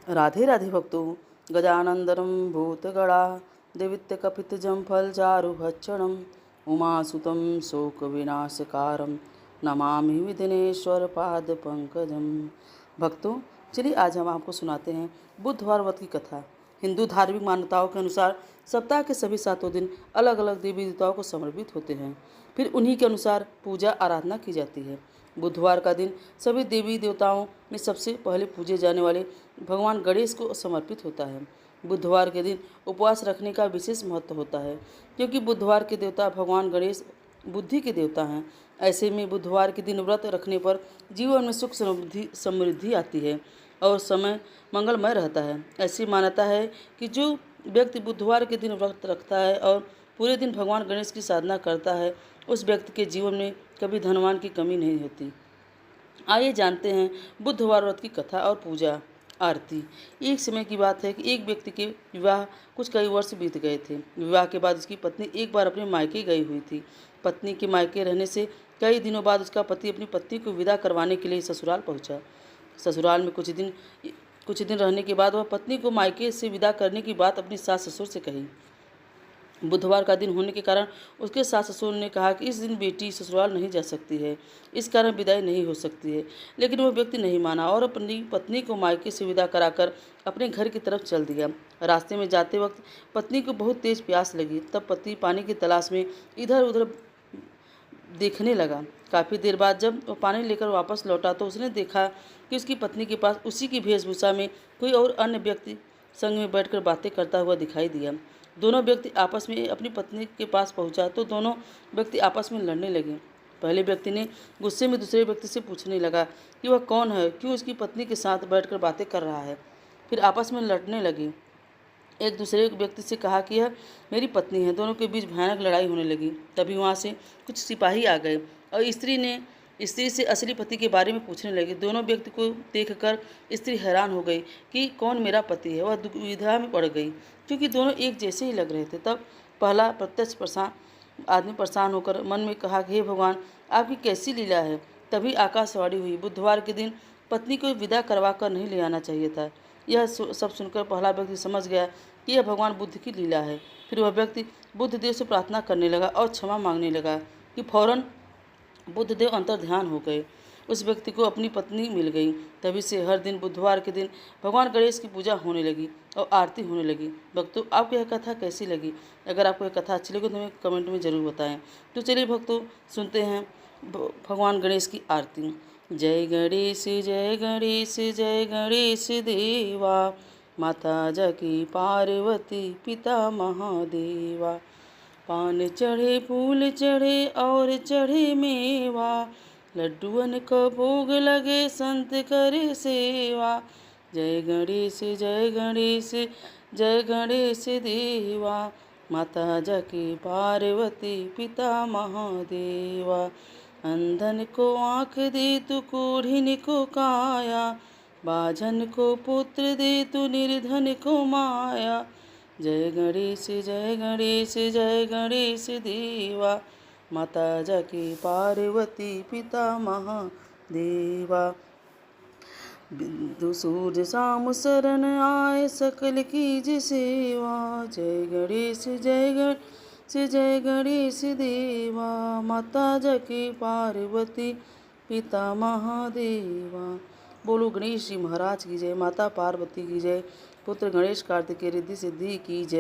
राधे राधे भक्तों। गजानन्दनं भूतगणा देवित्यकपितजं फलचारुभक्षणं उमासुतं शोकविनाशकारं नमामि विघ्नेश्वरपादपङ्कजं। भक्तों, चलिए आज हम आपको सुनाते हैं बुधवार व्रत की कथा। हिंदू धार्मिक मान्यताओं के अनुसार सप्ताह के सभी 7 दिन अलग अलग देवी देवताओं को समर्पित होते हैं। फिर उन्हीं के अनुसार पूजा आराधना की जाती है। बुधवार का दिन सभी देवी देवताओं में सबसे पहले पूजे जाने वाले भगवान गणेश को समर्पित होता है। बुधवार के दिन उपवास रखने का विशेष महत्व होता है, क्योंकि बुधवार के देवता भगवान गणेश बुद्धि के देवता हैं। ऐसे में बुधवार के दिन व्रत रखने पर जीवन में सुख समृद्धि आती है और समय मंगलमय रहता है। ऐसी मान्यता है कि जो व्यक्ति बुधवार के दिन व्रत रखता है और पूरे दिन भगवान गणेश की साधना करता है, उस व्यक्ति के जीवन में कभी धनवान की कमी नहीं होती। आइए जानते हैं बुधवार व्रत की कथा और पूजा आरती। एक समय की बात है कि एक व्यक्ति के विवाह कुछ कई वर्ष बीत गए थे। विवाह के बाद उसकी पत्नी एक बार अपने मायके गई हुई थी। पत्नी के मायके रहने से कई दिनों बाद उसका पति अपनी पत्नी को विदा करवाने के लिए ससुराल पहुंचा। ससुराल में कुछ दिन रहने के बाद वह पत्नी को मायके से विदा करने की बात अपनी सास ससुर से कही। बुधवार का दिन होने के कारण उसके सास ससुर ने कहा कि इस दिन बेटी ससुराल नहीं जा सकती है, इस कारण विदाई नहीं हो सकती है। लेकिन वह व्यक्ति नहीं माना और अपनी पत्नी को मायके से विदा कराकर अपने घर की तरफ चल दिया। रास्ते में जाते वक्त पत्नी को बहुत तेज प्यास लगी। तब पति पानी की तलाश में इधर उधर देखने लगा। काफ़ी देर बाद जब वह पानी लेकर वापस लौटा तो उसने देखा कि उसकी पत्नी के पास उसी की वेशभूषा में कोई और अन्य व्यक्ति संग में बैठकर बातें करता हुआ दिखाई दिया। दोनों व्यक्ति आपस में अपनी पत्नी के पास पहुंचा तो दोनों व्यक्ति आपस में लड़ने लगे। पहले व्यक्ति ने गुस्से में दूसरे व्यक्ति से पूछने लगा कि वह कौन है, क्यों उसकी पत्नी के साथ बैठकर बातें कर रहा है। फिर आपस में लड़ने लगे। एक दूसरे व्यक्ति से कहा कि यह मेरी पत्नी है। दोनों के बीच भयानक लड़ाई होने लगी। तभी वहाँ से कुछ सिपाही आ गए और स्त्री से असली पति के बारे में पूछने लगे। दोनों व्यक्ति को देखकर स्त्री हैरान हो गई कि कौन मेरा पति है। वह दुविधा में पड़ गई क्योंकि दोनों एक जैसे ही लग रहे थे। तब पहला आदमी परेशान होकर मन में कहा कि हे भगवान, आपकी कैसी लीला है। तभी आकाशवाणी हुई, बुधवार के दिन पत्नी को विदा करवा कर नहीं ले आना चाहिए था। यह सब सुनकर पहला व्यक्ति समझ गया कि यह भगवान बुद्ध की लीला है। फिर वह व्यक्ति बुद्धदेव से प्रार्थना करने लगा और क्षमा मांगने लगा कि फौरन बुद्धदेव अंतर्ध्यान हो गए। उस व्यक्ति को अपनी पत्नी मिल गई। तभी से हर दिन बुधवार के दिन भगवान गणेश की पूजा होने लगी और आरती होने लगी। भक्तों, आपको यह कथा कैसी लगी? अगर आपको यह कथा अच्छी लगी तो हमें कमेंट में ज़रूर बताएं। तो चलिए भक्तों, सुनते हैं भगवान गणेश की आरती। जय गणेश जय गणेश जय गणेश देवा, माता जकी पार्वती पिता महादेवा। पान चढ़े फूल चढ़े और चढ़े मेवा, लड्डुअन का भोग लगे संत करे सेवा। जय गणेश जय गणेश जय गणेश देवा, माता जकी पार्वती पिता महादेवा। अंधन को आँख दे तू कोढ़िन को काया, बाझन को पुत्र दे तू निर्धन को माया। जय गणेश जय गणेश जय गणेश देवा, माता जकी पार्वती पिता महादेवा। बिंदु सूर्य शाम शरण आए सकल कीज सेवा। जय गणेश जय गणेश जय गणेश देवा, माता जकी पार्वती पिता महादेवा। बोलो गणेश जी महाराज की जय, माता पार्वती की जय, पुत्र गणेश कार्तिकेय रिद्धि सिद्धि की जय।